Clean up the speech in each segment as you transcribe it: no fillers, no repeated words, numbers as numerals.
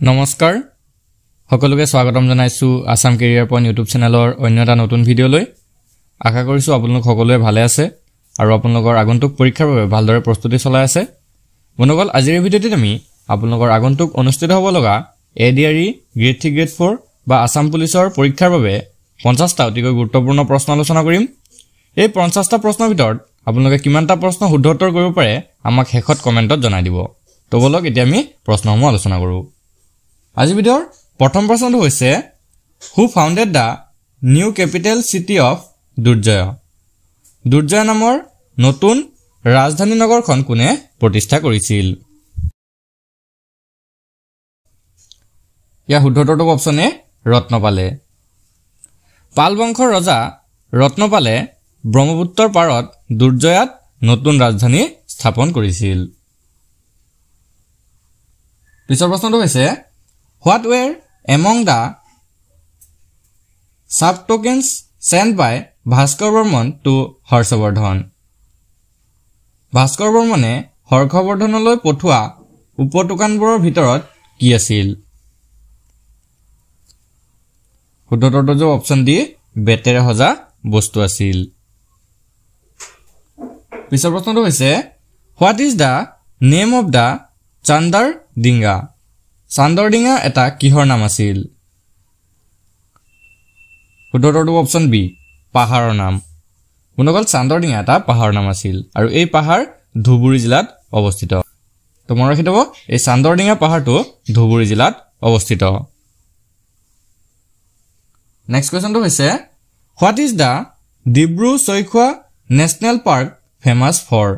নমস্কাৰ সকলোকে স্বাগতম জনাইছো আসাম কেৰিয়াৰ পইণ্ট ইউটিউব চেনেলৰ অন্য এটা নতুন ভিডিঅ'লৈ আশা কৰিছো আপোনালোক সকলোৱে ভালে আছে আৰু আপোনালোকৰ আগন্তুক পৰীক্ষাৰ বাবে ভালদৰে প্ৰস্তুতি চলাই আছে বন্ধুসকল আজিৰ ভিডিঅ'টিত আমি আপোনালোকৰ আগন্তুক অনুষ্ঠিত হ'ব লগা এডিআৰই গ্ৰেড 3 গ্ৰেড 4 বা আসাম পুলিচৰ পৰীক্ষাৰ বাবে 50টা অতিকৈ গুৰুত্বপূৰ্ণ প্ৰশ্ন আলোচনা কৰিম এই 50টা প্ৰশ্নৰ ভিতৰত আপোনালোকে কিমানটা প্ৰশ্ন শুদ্ধ উত্তৰ কৰিব পাৰে আমাক শেষত কমেন্টত জনাই দিব তো বলক এতিয়া আমি প্ৰশ্নসমূহ আলোচনা কৰো আজি ভিডিঅ'ৰ প্ৰথম প্ৰশ্নটো হৈছে who founded the new capital city of Durjoy Durjoy নামৰ নতুন ৰাজধানী নগৰখন কোনে প্ৰতিষ্ঠা কৰিছিল ইয়া শুদ্ধটো অপচন এ ৰত্নপালে পাল বংশৰ ৰজা ৰত্নপালে ব্ৰহ্মপুত্ৰৰ পাৰত দুৰ্জয়াত নতুন ৰাজধানী স্থাপন কৰিছিল পিছৰ প্ৰশ্নটো হৈছে What were among the sub-tokens sent by Bhaskar Barman to Harshavardhan? Bhaskar Barmane Harshavardhanলৈ পঠোৱা উপটোকানবোৰৰ ভিতৰত কি আছিল? শুদ্ধটো যে অপচন ডি বেটেৰে হজা বস্তু আছিল। পিছৰ প্ৰশ্নটো হৈছে What is the name of the Chandar Dinga? Chandardinga এটা কিহৰ নাম আছিল শুদ্ধটো অপচন বি পাহাৰৰ নাম বন্ধুসকল চান্দৰডিঙা এটা পাহাৰৰ নাম আছিল আৰু এই পাহাৰ ধুবুৰী জিলাত অৱস্থিত তো মনত ৰাখি থব এই চান্দৰডিঙা পাহাৰটো ধুবুৰী জিলাত অৱস্থিত নেক্সট কোৱেশ্চনটো হৈছে what is the Dibru Saikhowa national park famous for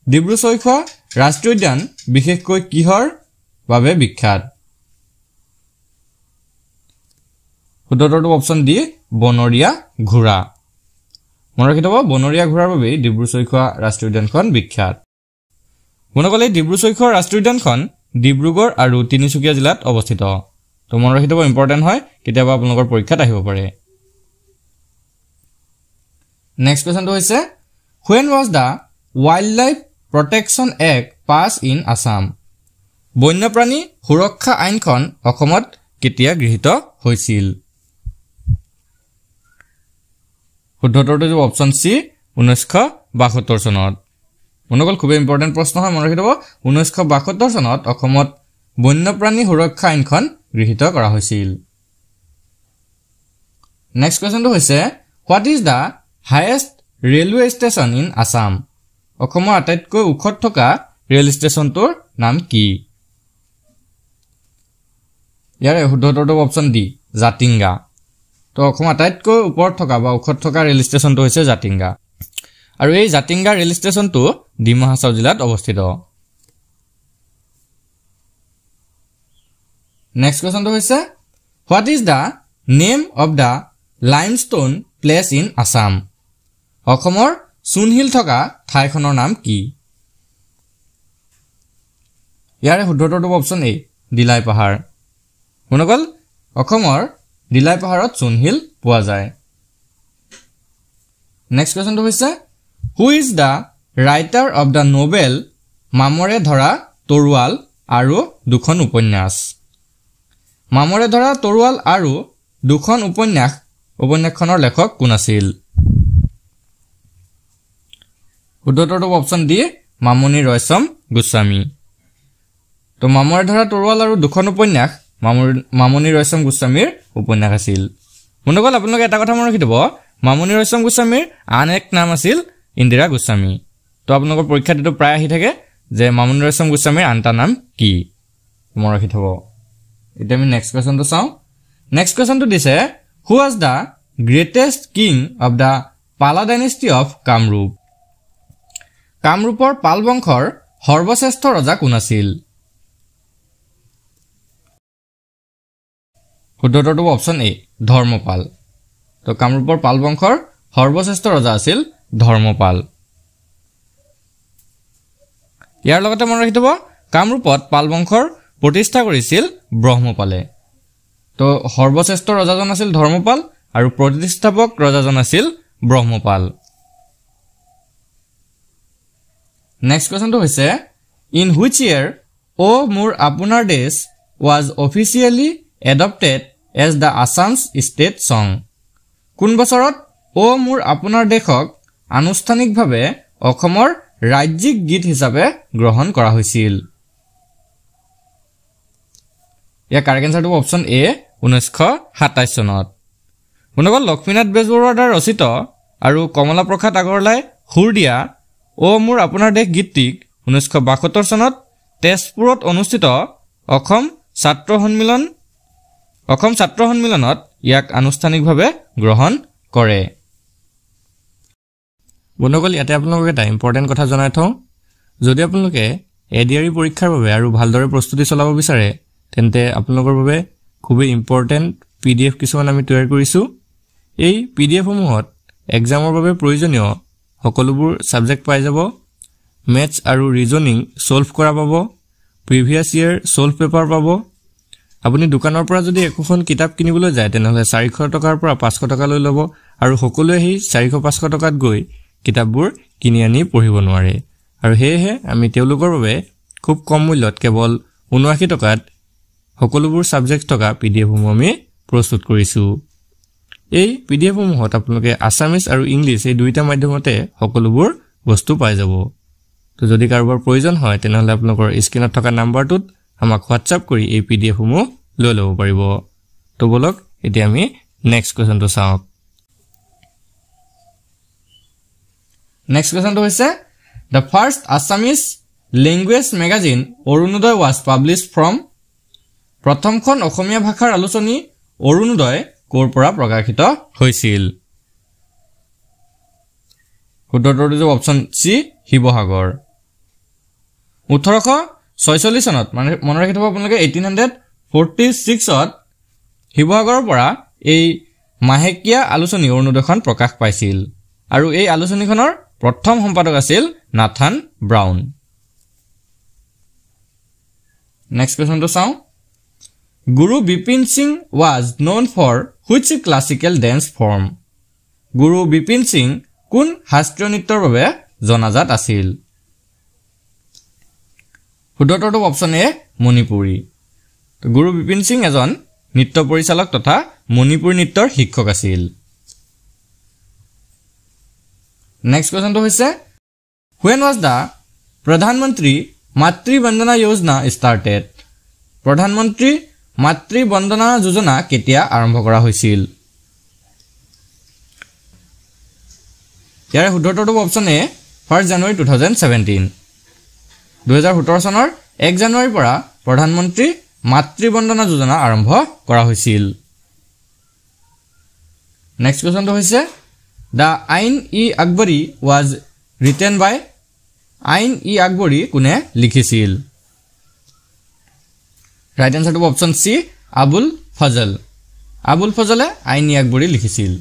Dibru Saikhowa ৰাষ্ট্ৰীয় উদ্যান বিশেষকৈ কিহৰ বাবে বিখ্যাত শুদ্ধটো অপচন ডি বনৰীয়া ঘোঁৰা মনত ৰাখি থব বনৰীয়া ঘোঁৰাৰ বাবে ডিব্ৰু চৈখোৱা ৰাষ্ট্ৰীয় উদ্যানখন বিখ্যাত বন্ধুসকল এই ডিব্ৰু চৈখোৱা ৰাষ্ট্ৰীয় উদ্যানখন ডিব্ৰুগড় আৰু তিনিচুকীয়া জিলাত অৱস্থিত তো মনত ৰাখি থব ইম্পৰ্টেন্ট হয় কেতিয়াবা আপোনালোকৰ পৰীক্ষাত আহিব পাৰে নেক্সট কোৱেশ্চনটো হৈছে when was the wildlife protection act passed in assam বন্যপ্ৰাণী সুৰক্ষা আইনখন অসমত কেতিয়া গৃহীত হৈছিল শুদ্ধটো অপচন সি 1972 চনত মনকল খুব ইম্পৰ্টেন্ট প্ৰশ্ন হয় মনত ৰাখিব 1972 চনত অসমত বন্যপ্ৰাণী সুৰক্ষা আইনখন গৃহীত কৰা হৈছিল নেক্সট কোৱেশ্চনটো হৈছে what is da highest railway station in Assam অসমৰ আটাইতকৈ ওখত থকা ৰেল ষ্টেচনটোৰ নাম কি ইয়াৰে শুদ্ধটো অপচন ডি জাতিংগা তো অসমৰ আটাইতকৈ ওপৰত থকা বা ওখত থকা ৰেল ষ্টেচনটো হৈছে জাতিংগা আৰু এই জাতিংগা ৰেল ষ্টেচনটো ডিমা হাছাও জিলাত অৱস্থিত নেক্সট কোৱেশ্চনটো হৈছে what is the name of the limestone place in Assam অসমৰ চুনহিল থকা ঠাইখনৰ নাম কি ইয়াৰে শুদ্ধটো অপচন এ দিলাই পাহাৰ মনকল অসমৰ দিলাই পাহাৰত চুনহিল পোৱা যায় নেক্সট কোৱেশ্চনটো হৈছে who is da writer of the Nobel মামৰে ধৰা তৰুৱাল আৰু দুখন উপন্যাস মামৰে ধৰা তৰুৱাল আৰু দুখন উপন্যাসখনৰ লেখক কোন আছিল শুদ্ধটো অপচন ডি মামনি ৰয়ছম গোস্বামী তো মামৰে ধৰা তৰুৱাল আৰু দুখন উপন্যাস মামনি ৰয়ছম গোস্বামীৰ উপন্যাস আছিল বন্ধুসকল আপোনালোকে এটা কথা মনত ৰাখি থব মামনি ৰয়ছম গোস্বামীৰ আন এক নাম আছিল ইন্দিৰা গোস্বামী তো আপোনালোকৰ পৰীক্ষাত এইটো প্ৰায় আহি থাকে যে মামনি ৰয়ছম গোস্বামীৰ আনটা নাম কি মনত ৰাখি থব এতিয়া আমি নেক্সট কোৱেশ্চনটো চাওঁ নেক্সট কোৱেশ্চনটো দিছে who was the greatest king of the পালা ডাইনেষ্টি অফ কামৰূপ কামৰূপৰ পাল বংশৰ সৰ্বশ্ৰেষ্ঠ ৰজা কোন আছিল শুদ্ধটো অপচন এ ধৰ্মপাল তো কামৰূপৰ পাল বংশৰ সৰ্বশ্ৰেষ্ঠ ৰজা আছিল ধৰ্মপাল ইয়াৰ লগতে মনত ৰাখি থব কামৰূপত পাল বংশৰ প্ৰতিষ্ঠা কৰিছিল ব্ৰহ্মপালে তো সৰ্বশ্ৰেষ্ঠ ৰজাজন আছিল ধৰ্মপাল আৰু প্ৰতিষ্ঠাপক ৰজাজন আছিল ব্ৰহ্মপাল নেক্সট কোৱেশ্চনটো হৈছে ইন হুইচ ইয়াৰ ও মোৰ আপোনাৰ দেশ was officially adopted as the Assam's state song? কোন বছৰত ও মোৰ আপোনাৰ দেশক আনুষ্ঠানিকভাৱে অসমৰ ৰাজ্যিক গীত হিচাপে গ্ৰহণ কৰা হৈছিল? ইয়াৰ কাৰেক্ট এনসাৰটো অপচন এ 1927 চনত। বন্ধুসকল লক্ষ্মীনাথ বেজবৰুৱাৰ দ্বাৰা ৰচিত আৰু কমলা প্ৰসাদ আগৰৱালাই সুৰ দিয়া ও মোৰ আপোনাৰ দেশ গীতটিক 1972 চনত তেজপুৰত অনুষ্ঠিত অসম ছাত্ৰ সন্মিলনত ইয়াক আনুষ্ঠানিকভাৱে গ্ৰহণ কৰে। বন্ধুসকল ইয়াতে আপোনালোকক এটা ইম্পৰ্টেণ্ট কথা জনাই থওঁ, যদি আপোনালোকে এডিআৰই পৰীক্ষাৰ বাবে আৰু ভালদৰে প্ৰস্তুতি চলাব বিচাৰে তেন্তে আপোনালোকৰ বাবে খুবেই ইম্পৰ্টেণ্ট পিডিএফ কিছুমান আমি তৈয়াৰ কৰিছোঁ। এই পিডিএফসমূহত এক্সামৰ বাবে প্ৰয়োজনীয় সকলোবোৰ ছাবজেক্ট পাই যাব। মেথছ আৰু ৰিজনিং সলভ কৰা পাব, প্ৰিভিয়াছ ইয়াৰ সলভ পেপাৰ পাব। আপুনি দোকানৰ পৰা যদি একোখন কিতাপ কিনিবলৈ যায় তেনেহ'লে 400 টকাৰ পৰা 500 টকা লৈ ল'ব আৰু সকলোৱে সেই 400-500 টকাত গৈ কিতাপবোৰ কিনি আনি পঢ়িব নোৱাৰে। আৰু সেয়েহে আমি তেওঁলোকৰ বাবে খুব কম মূল্যত কেৱল 79 টকাত সকলোবোৰ ছাবজেক্ট থকা পিডিএফসমূহ আমি প্ৰস্তুত কৰিছোঁ। এই পিডিএফসমূহত আপোনালোকে আছামিজ আৰু ইংলিছ এই দুইটা মাধ্যমতে সকলোবোৰ বস্তু পাই যাব। তো যদি কাৰোবাৰ প্ৰয়োজন হয় তেনেহ'লে আপোনালোকৰ স্ক্ৰীনত থকা নাম্বাৰটোত আমাক হোৱাটছআপ কৰি এই পিডিএফসমূহ লৈ ল'ব পাৰিব। তো বলক এতিয়া আমি নেক্সট কুৱেশ্যনটো চাওঁ। নেক্সট কুৱেশ্যনটো হৈছে the first Assamese language magazine Arunodoi was published from. প্ৰথমখন অসমীয়া ভাষাৰ আলোচনী অৰুণোদয় ক'ৰ পৰা প্ৰকাশিত হৈছিল? শুদ্ধটো অপচন চি শিৱসাগৰ। 1846 চনত মানে মনত ৰাখি থব আপোনালোকে 1846ত শিৱসাগৰৰ পৰা এই মাহেকীয়া আলোচনী অৰুণোদয়খন প্ৰকাশ পাইছিল আৰু এই আলোচনীখনৰ প্ৰথম সম্পাদক আছিল নাথান ব্ৰাউন। নেক্সট কুৱেশ্যনটো চাওঁ। Guru Bipin Singh was known for which classical dance form? Guru Bipin Singh কোন শাস্ত্ৰীয় নৃত্যৰ বাবে জনাজাত আছিল? শুদ্ধটো অপচন এ মণিপুৰী। গুৰু বিপিন সিং এজন নৃত্য পৰিচালক তথা মণিপুৰী নৃত্যৰ শিক্ষক আছিল। নেক্সট কুৱেশ্যনটো হৈছে হুৱেন ৱাজ দ্য প্ৰধানমন্ত্ৰী মাতৃ বন্দনা যোজনা ষ্টাৰ্টেড? প্ৰধানমন্ত্ৰী মাতৃ বন্দনা যোজনা কেতিয়া আৰম্ভ কৰা হৈছিল? ইয়াৰ শুদ্ধটো অপচন এ 1 জানুৱাৰী 2017। 2017 চনৰ 1 জানুৱাৰীৰ পৰা প্ৰধানমন্ত্ৰী মাতৃ বন্দনা যোজনা আৰম্ভ কৰা হৈছিল। নেক্সট কুৱেশ্যনটো হৈছে the Ain i Akbari was written by. Ain i Akbari কোনে লিখিছিল? ৰাইট এনসাৰটো অপচন চি আবুল ফজল। আবুল ফজলে আইন ই আকবৰী লিখিছিল।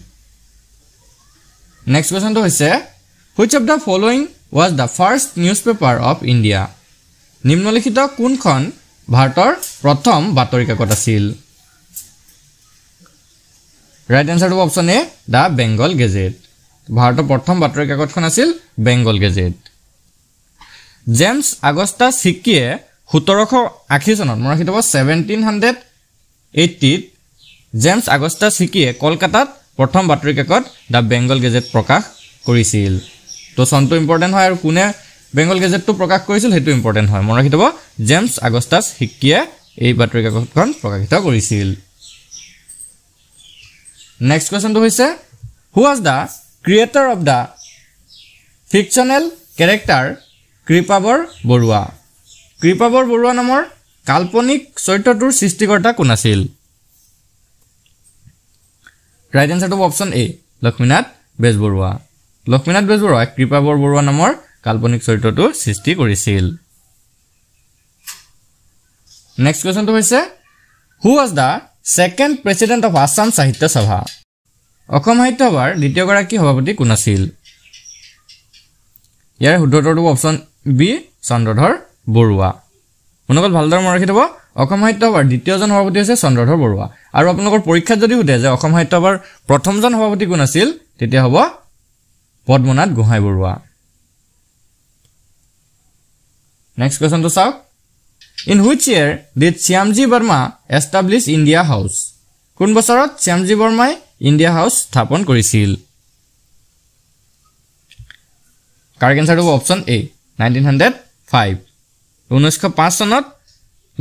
নেক্সট কুৱেশ্যনটো হৈছে which of the following was the first newspaper of India? নিম্নলিখিত কোনখন ভাৰতৰ প্ৰথম বাতৰি কাকত আছিল? ৰাইট এনসাৰটো option A the Bengal gazette. ভাৰতৰ প্ৰথম বাতৰি কাকতখন আছিল বেংগল গেজেট। জেমছ আগষ্টাছ হিক্কিয়ে 1780 চনত মনত ৰাখি থব 1780ত জেমছ আগষ্টাছ হিক্কিয়ে কলকাতাত প্ৰথম বাতৰি কাকত দ্য বেংগল গেজেট প্ৰকাশ কৰিছিল। তো চনটো ইম্পৰ্টেণ্ট হয় আৰু কোনে বেংগল গেজেটটো প্ৰকাশ কৰিছিল সেইটো ইম্পৰ্টেণ্ট হয়। মনত ৰাখি থব জেমছ আগষ্টাছ হিক্কিয়ে এই বাতৰি কাকতখন প্ৰকাশিত কৰিছিল। নেক্সট কুৱেশ্যনটো হৈছে who was the creator of the fictional character Kripabar Barua? Kripabar Barua নামৰ কাল্পনিক চৰিত্ৰটোৰ সৃষ্টিকৰ্তা কোন আছিল? ৰাইট এনসাৰটো অপচন এ লক্ষ্মীনাথ বেজবৰুৱা। লক্ষ্মীনাথ বেজবৰুৱাই কৃপাবৰ বৰুৱা নামৰ কাল্পনিক চৰিত্ৰটো সৃষ্টি কৰিছিল। নেক্সট কুৱেশ্যনটো হৈছে who was the second president of Assam সাহিত্য সভা? অসম সাহিত্য সভাৰ দ্বিতীয়গৰাকী সভাপতি কোন আছিল? ইয়াৰ শুদ্ধটো অপচন বি চন্দ্ৰধৰ বৰুৱা। আপোনালোকে ভালদৰে মনত ৰাখি থব অসম সাহিত্য সভাৰ দ্বিতীয়জন সভাপতি হৈছে চন্দ্ৰধৰ বৰুৱা। আৰু আপোনালোকৰ পৰীক্ষাত যদি সোধে যে অসম সাহিত্য সভাৰ প্ৰথমজন সভাপতি কোন আছিল তেতিয়া হ'ব পদ্মনাথ গোহাঁই বৰুৱা। নেক্সট কুৱেশ্যনটো চাওক In which year did Shyamji Barma establish India House? কোন বছৰত Shyamji Barma India House স্থাপন কৰিছিল? Correct answer to option A 1905. 1905 চনত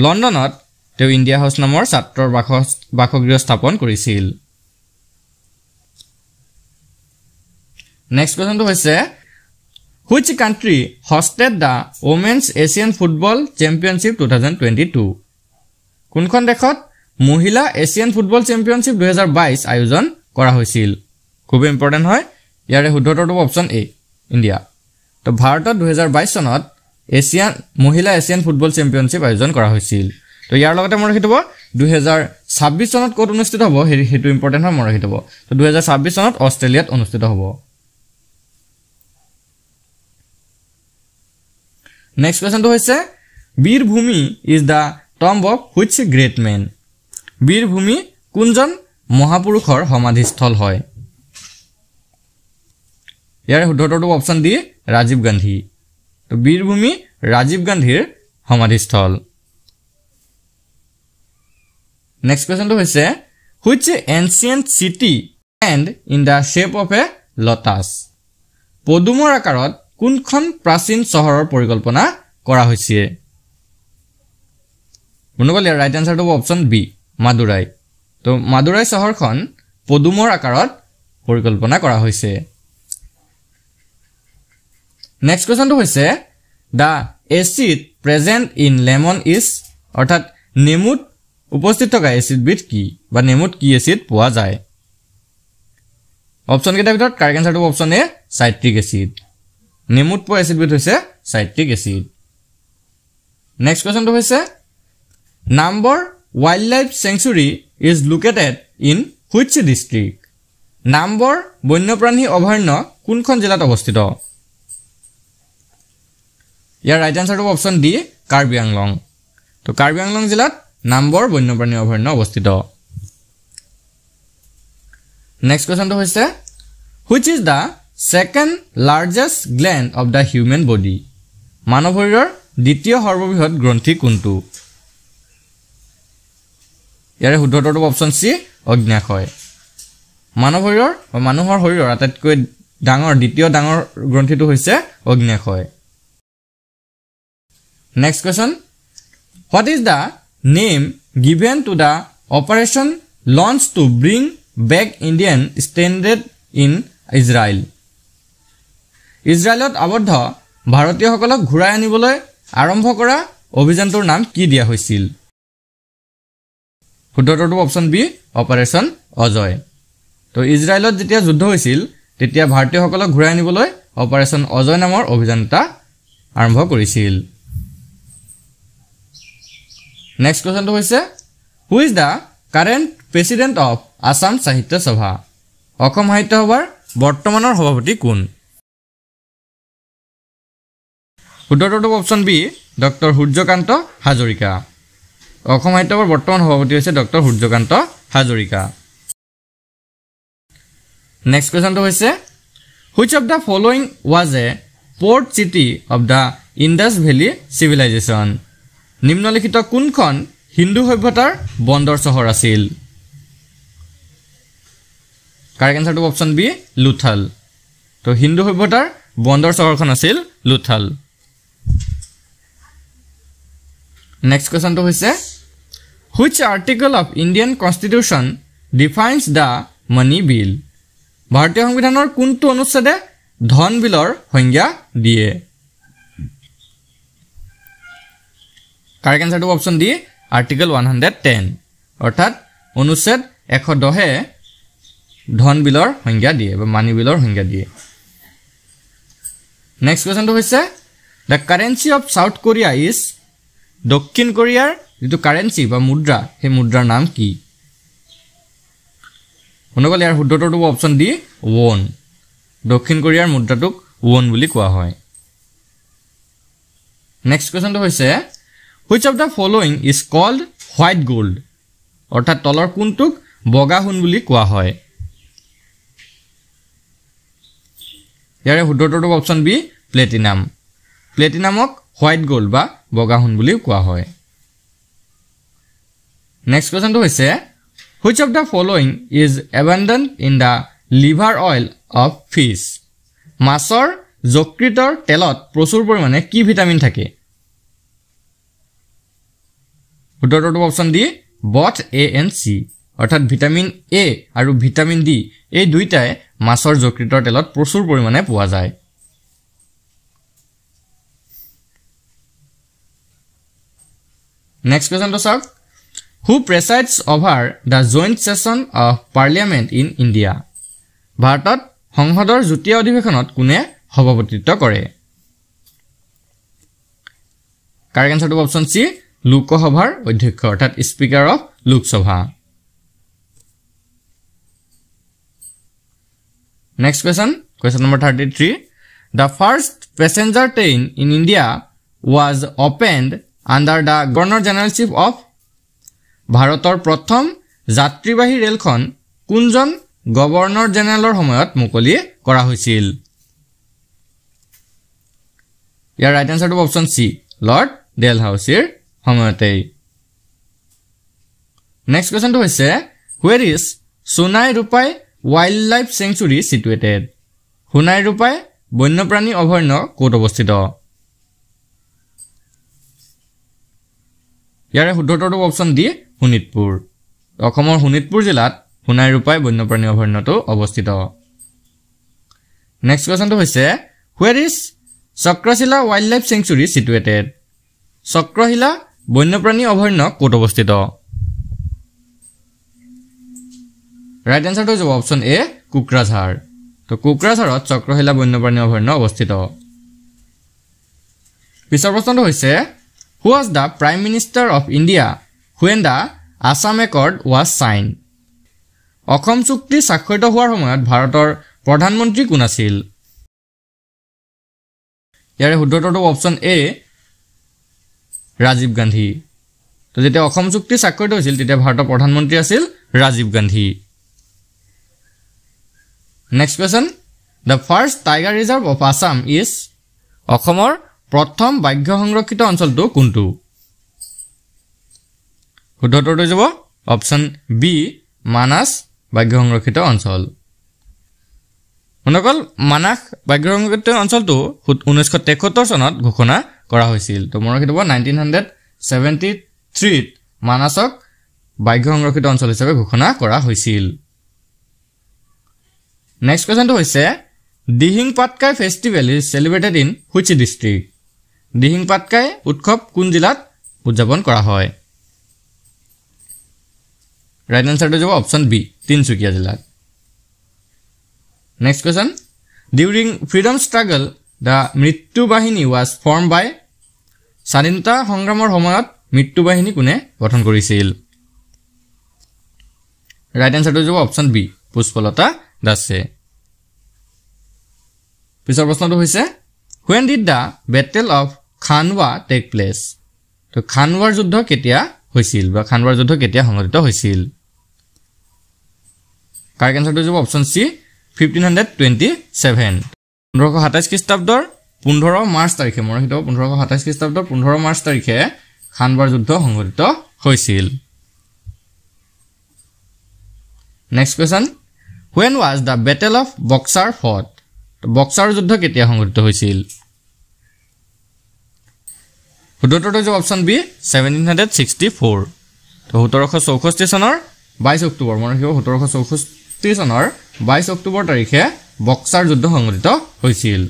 লণ্ডনত তেওঁ ইণ্ডিয়া হাউস নামৰ ছাত্ৰৰ বাসগৃহ স্থাপন কৰিছিল। Next question to হৈছে Which country hosted the Women's Asian Football Championship 2022? কোনখন দেশত মহিলা এছিয়ান ফুটবল চেম্পিয়নশিপ 2022 আয়োজন কৰা হৈছিল? খুব ইম্পৰ্টেন্ট হয়। ইয়াৰে শুদ্ধটো অপচন এ ইণ্ডিয়া। তো ভাৰতত 2022 চনত মহিলা এছিয়ান ফুটবল চেম্পিয়নশিপ আয়োজন কৰা হৈছিল। তো ইয়াৰ লগতে মই ৰাখিব 2026 চনত ক'ত অনুষ্ঠিত হ'ব হেতু ইম্পৰ্টেন্ট হয় মই ৰাখিব। তো 2026 চনত অষ্ট্ৰেলিয়াত অনুষ্ঠিত হ'ব। Next question to hoise Bir Bhumi is the tomb of which great man? Bir Bhumi kunjon Mahapurukhor samadhisthol hoy? Yare huddhoto to option D Rajiv Gandhi. To Bir Bhumi Rajiv Gandhir samadhisthol. Next question to hoise which ancient city and in the shape of a lotus? Podumor akarot কোনখন প্ৰাচীন চহৰৰ পৰিকল্পনা কৰা হৈছে? বন্ধুসকল ইয়াৰ right আনসাৰটো option B Madurai. তো মাদুৰাই চহৰখন পদুমৰ আকাৰত পৰিকল্পনা কৰা হৈছে। নেক্সট কোৱেশ্চনটো হৈছে the acid present in lemon is অৰ্থাৎ নেমুত উপস্থিত থকা এচিড বিধ কি বা নেমুত কি এচিড পোৱা যায়? অপচন কেইটাৰ ভিতৰত কাৰেক্ট আনসাৰটো অপচন এ সাইট্ৰিক এচিড। নেমুত পোৱা এচিড বিধ হৈছে সাইট্ৰিক এচিড। নেক্সট কোৱেশ্চনটো হৈছে Nambor wildlife sanctuary is located in which district? Nambor বন্যপ্ৰাণী অভয়াৰণ্য কোনখন জিলাত অৱস্থিত? ইয়াৰ ৰাইট আনসাৰটো অপচন ডি কাৰ্বি আংলং। তো কাৰ্বি আংলং জিলাত নাম্বৰ বন্যপ্ৰাণী অভয়াৰণ্য অৱস্থিত। নেক্সট কোৱেশ্চনটো হৈছে which is the second largest gland of the human body? মানৱ শৰীৰৰ দ্বিতীয় সৰ্ববৃহৎ গ্ৰন্থি কোনটো? ইয়াৰে শুদ্ধটো অপচন সি অগ্ন্যাশয়। মানৱ শৰীৰৰ বা মানুহৰ শৰীৰৰ আটাইতকৈ দ্বিতীয় ডাঙৰ গ্ৰন্থিটো হৈছে অগ্ন্যাশয়। Next question what is the name given to the operation launched to bring back Indian stranded in Israel? ইজৰাইলত আবদ্ধ ভাৰতীয়সকলক ঘূৰাই আনিবলৈ আৰম্ভ কৰা অভিযানটোৰ নাম কি দিয়া হৈছিল? শুদ্ধটো অপচন বি অপাৰেচন অজয়। তো ইজৰাইলত যেতিয়া যুদ্ধ হৈছিল তেতিয়া ভাৰতীয়সকলক ঘূৰাই আনিবলৈ অপাৰেচন অজয় নামৰ অভিযান এটা আৰম্ভ কৰিছিল। নেক্সট কোৱেশ্চনটো হৈছে who is the current president of Assam Sahitya Sabha? Assam Sahitya সভাৰ বৰ্তমানৰ সভাপতি কোন? শুদ্ধটো option B doctor Suryakanta Hazarika. Assam Sahitya সভাৰ বৰ্তমান সভাপতি হৈছে ডক্টৰ সূৰ্যকান্ত হাজৰিকা। নেক্সট কোৱেশ্চনটো হৈছে which of the following was a port city of the Indus valley civilization? নিম্নলিখিত কোনখন হিন্দু সভ্যতাৰ বন্দৰ চহৰ আছিল? কাৰেক্ট আনসাৰটো অপচন বি লুথাল। তো হিন্দু সভ্যতাৰ বন্দৰ চহৰখন আছিল লুথাল। নেক্সট কোৱেশ্চনটো হৈছে which article of Indian constitution defines the money bill? ভাৰতীয় সংবিধানৰ কোনটো অনুচ্ছেদে ধন বিলৰ সংজ্ঞা দিয়ে? কাৰেক্ট আনসাৰটো অপচন ডি আৰ্টিকল 110 অৰ্থাৎ অনুচ্ছেদ 110 ধন বিলৰ সংজ্ঞা দিয়ে বা মানি বিলৰ সংজ্ঞা দিয়ে। নেক্সট কোৱেশ্চনটো হৈছে the currency of south Korea is? দক্ষিণ কোৰিয়াৰ যিটো কাৰেন্সি বা মুদ্ৰা সেই মুদ্ৰাৰ নাম কি? শুনকল ইয়াৰ শুদ্ধটো অপচন ডি ওন। দক্ষিণ কোৰিয়াৰ মুদ্ৰাটোক ওন বুলি কোৱা হয়। নেক্সট কোৱেশ্চনটো হৈছে which of the following is called white gold? অৰ্থাৎ তলৰ কোনটোক বগা সোণ বুলি কোৱা হয়? ইয়াৰে শুদ্ধটো অপচন বি প্লেটিনাম। প্লেটিনামক হোৱাইট গোল্ড বা বগা সোণ বুলি কোৱা হয়। নেক্সট কোৱেশ্চনটো হৈছে which of the following is abundant in the liver oil of fish মাছৰ যকৃতৰ তেলত প্ৰচুৰ পৰিমাণে কি ভিটামিন থাকে উত্তৰটো option D both A and C অৰ্থাৎ ভিটামিন A আৰু ভিটামিন D এই দুইটাই মাছৰ যকৃতৰ তেলত প্ৰচুৰ পৰিমাণে পোৱা যায় নেক্সট কোৱেশ্চনটো চাওক who presides over the joint session of parliament in India ভাৰতত সংসদৰ যুটীয়া অধিৱেশনত কোনে সভাপতিত্ব কৰে কাৰেক্ট আনসাৰটো অপচন সি লোকসভাৰ অধ্যক্ষ অৰ্থাৎ speaker of Lok Sabha next question number 33 the first passenger train in India was opened under the governor generalship of ভাৰতৰ প্ৰথম যাত্ৰীবাহী ৰেলখন কোনজন গভৰ্ণৰ জেনেৰেলৰ সময়ত মুকলি কৰা হৈছিল ইয়াৰ ৰাইট আনসাৰটো অপচন সি লৰ্ড ডেলহাউছিৰ সময়তে নেক্সট কোৱেশ্চনটো হৈছে where is Sonai Rupai wildlife sanctuary situated Sonai Rupai বন্যপ্ৰাণী অভয়াৰণ্য ক'ত অৱস্থিত ইয়াৰে শুদ্ধটো অপচন ডি শোণিতপুৰ অসমৰ শোণিতপুৰ জিলাত সোনাই ৰূপাই বন্যপ্ৰাণী অভয়াৰণ্যটো অৱস্থিত নেক্সট কোৱেশ্চনটো হৈছে where is Chakrashila wildlife sanctuary situated Chakrashila বন্যপ্ৰাণী অভয়াৰণ্য ক'ত অৱস্থিত ৰাইট আনসাৰটো হ'ব অপচন এ কোকৰাঝাৰ তো কোকৰাঝাৰত চক্ৰশিলা বন্যপ্ৰাণী অভয়াৰণ্য অৱস্থিত পিছৰ প্ৰশ্নটো হৈছে who was the prime minister of India when the Assam Accord was signed Assam চুক্তি স্বাক্ষৰিত হোৱাৰ সময়ত ভাৰতৰ প্ৰধানমন্ত্ৰী কোন আছিল ইয়াৰে শুদ্ধটো অপচন এ ৰাজীৱ গান্ধী তো যেতিয়া অসম চুক্তি স্বাক্ষৰিত হৈছিল তেতিয়া ভাৰতৰ প্ৰধানমন্ত্ৰী আছিল Rajiv Gandhi next question the first tiger reserve of Assam is অসমৰ প্ৰথম বাঘ্য সংৰক্ষিত অঞ্চলটো কোনটো শুদ্ধটো যাব অপচন বি মানাস বাঘ্য সংৰক্ষিত অঞ্চল মনকল মানাস বাঘ্য সংৰক্ষিত অঞ্চলটো 1973 চনত ঘোষণা কৰা হৈছিল তো মনত ৰাখিব 1973 ত মানাসক বাঘ্য সংৰক্ষিত অঞ্চল হিচাপে ঘোষণা কৰা হৈছিল নেক্সট কোৱেশ্চনটো হৈছে Dihing Patkai festival is celebrated in which district Dihing Patkai উৎসৱ কোন জিলাত উদযাপন কৰা হয় ৰাইট আনসাৰটো যাব অপচন বি তিনচুকীয়া জিলাত next question during freedom struggle the মৃত্যু বাহিনী ৱাজ ফৰ্ম বাই স্বাধীনতা সংগ্ৰামৰ সময়ত মৃত্যু বাহিনী কোনে গঠন কৰিছিল ৰাইট আনসাৰটো যাব অপচন বি পুষ্পলতা দাসে পিছৰ প্ৰশ্নটো হৈছে when did the battle of খানৱা take place তো খানৱাৰ যুদ্ধ কেতিয়া হৈছিল বা খানৱাৰ যুদ্ধ কেতিয়া সংঘটিত হৈছিল কাৰেক্ট আনসাৰটো যাব অপচন সি 1527 1527 খ্ৰীষ্টাব্দৰ 15 মাৰ্চ তাৰিখে মনত ৰাখিব 1527 খ্ৰীষ্টাব্দৰ 15 মাৰ্চ তাৰিখে খানৱাৰ যুদ্ধ সংঘটিত হৈছিল next question when was the battle of Boxer fought boxer যুদ্ধ কেতিয়া সংঘটিত হৈছিল শুদ্ধটো যাব অপচন বি 1764 তো 1764 চনৰ 22 অক্টোবৰ মনত ৰাখিব 1764 চনৰ 22 অক্টোবৰ তাৰিখে বক্সাৰ যুদ্ধ সংঘটিত হৈছিল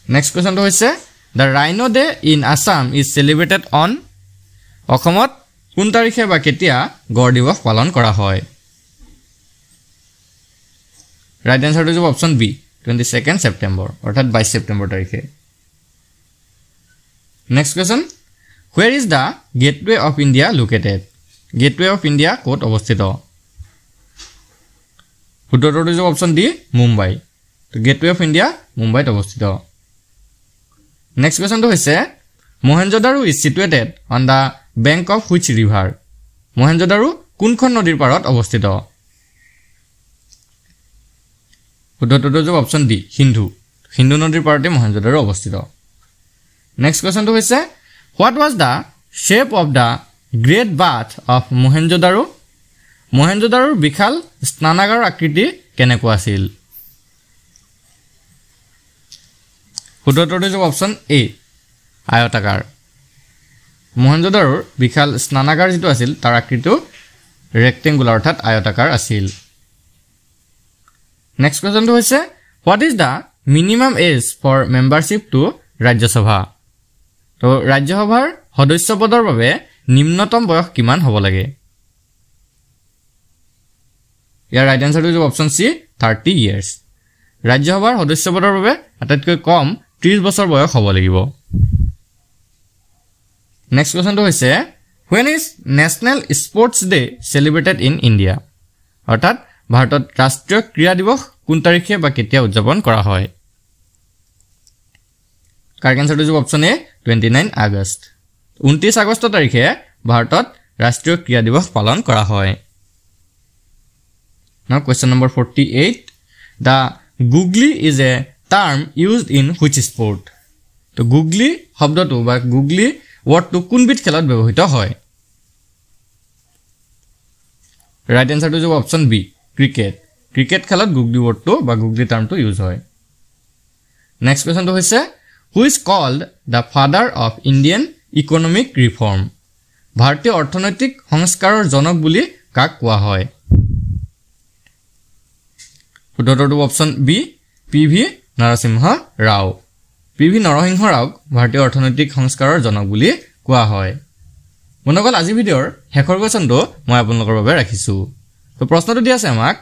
নেক্সট কোৱেশ্চনটো হৈছে the Rhino Day in Assam is celebrated on অসমত কোন তাৰিখে বা কেতিয়া গড় দিৱস পালন কৰা হয় ৰাইট আনসাৰটো যাব অপচন বি 22 সেপ্টেম্বৰ অৰ্থাৎ 22 সেপ্টেম্বৰ তাৰিখে next question where is the gateway of India located gateway of India ক'ত অৱস্থিত শুদ্ধটো যাব অপচন ডি মুম্বাই তো gateway of India মুম্বাইত অৱস্থিত নেক্সট কোৱেশ্চনটো হৈছে Mohenjodaro is situated on the bank of which river Mohenjodaro কোনখন নদীৰ পাৰত অৱস্থিত শুদ্ধটো যাব অপচন ডি সিন্ধু নদীৰ পাৰতে মহেঞ্জোদাৰো অৱস্থিত নেক্সট কোৱেশ্চনটো হৈছে what was the shape of the great bath of Mohenjodaro মহেঞ্জোদাৰোৰ বিশাল স্নানাগাৰৰ আকৃতি কেনেকুৱা আছিল শুদ্ধটো যাব অপচন এ আয়তাকাৰ মহেঞ্জোদাৰোৰ বিশাল স্নানাগাৰ যেটো আছিল তাৰ আকৃতিটো ৰেক্টেঙ্গুলাৰ অৰ্থাৎ আয়তাকাৰ আছিল নেক্সট কোৱেশ্চনটো হৈছে what is the minimum age for membership to Rajya Sabha তো ৰাজ্যসভাৰ সদস্য পদৰ বাবে নিম্নতম বয়স কিমান হ'ব লাগে ইয়াৰ ৰাইট আনসাৰটো হ'ব অপচন সি 30 ইয়াৰ্স ৰাজ্যসভাৰ সদস্য পদৰ বাবে আটাইতকৈ কম 30 বছৰ বয়স হ'ব লাগিব নেক্সট কোৱেশ্চনটো হৈছে when is national sports day celebrated in india অৰ্থাৎ ভাৰতত ৰাষ্ট্ৰীয় ক্ৰীড়া দিৱস কোন তাৰিখে বা কেতিয়া উদযাপন কৰা হয় কাৰেক্ট আনসাৰটো হ'ব অপচন এ 29 আগষ্ট 29 আগষ্ট তাৰিখে ভাৰতত ৰাষ্ট্ৰীয় ক্ৰীড়া দিৱস পালন কৰা হয় Now question number 48 the googly is a term used in which sport তো googly শব্দটো বা googly wordটো কোনবিধ খেলত ব্যৱহৃত হয় ৰাইট আনসাৰটো হ'ব অপচন বি ক্ৰিকেট ক্ৰিকেট খেলত googly wordটো বা googly টাৰ্মটো ইউজ হয় নেক্সট কোৱেশ্চনটো হৈছে who is called the father of indian economic reform ভাৰতীয় অৰ্থনৈতিক সংস্কাৰৰ জনক বুলি কাক কোৱা হয় শুদ্ধটো option B PV Narasimha Rao PV নৰসিংহ ৰাওক ভাৰতীয় অৰ্থনৈতিক সংস্কাৰৰ জনক বুলি কোৱা হয় বন্ধুসকল আজি ভিডিঅ'ৰ শেষৰ কোৱেশ্চনটো মই আপোনালোকৰ বাবে ৰাখিছো তো প্ৰশ্নটো দি আছে আমাক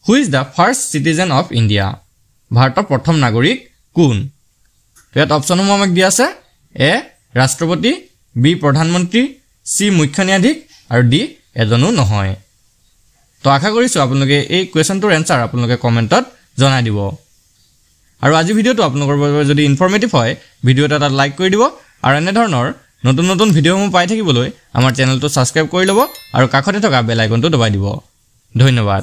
হু is da first citizen of India ভাৰতৰ প্ৰথম নাগৰিক কোন ইয়াত অপচনসমূহ আমাক দি আছে এ ৰাষ্ট্ৰপতি বি প্ৰধানমন্ত্ৰী সি মুখ্য ন্যায়াধীশ আৰু ডি এজনো নহয় তো আশা কৰিছো আপোনালোকে এই কোৱেশ্চনটোৰ এনসাৰ আপোনালোকে কমেন্টত জনাই দিব আৰু আজি ভিডিঅ'টো আপোনালোকৰ বাবে যদি ইনফৰমেটিভ হয় ভিডিঅ'টো এটা লাইক কৰি দিব আৰু এনে ধৰণৰ নতুন নতুন ভিডিঅ'সমূহ পাই থাকিবলৈ আমাৰ চেনেলটো সাবস্ক্ৰাইব কৰি ল'ব আৰু কাষতে থকা বেল আইকনটো দবাই দিব ধন্যবাদ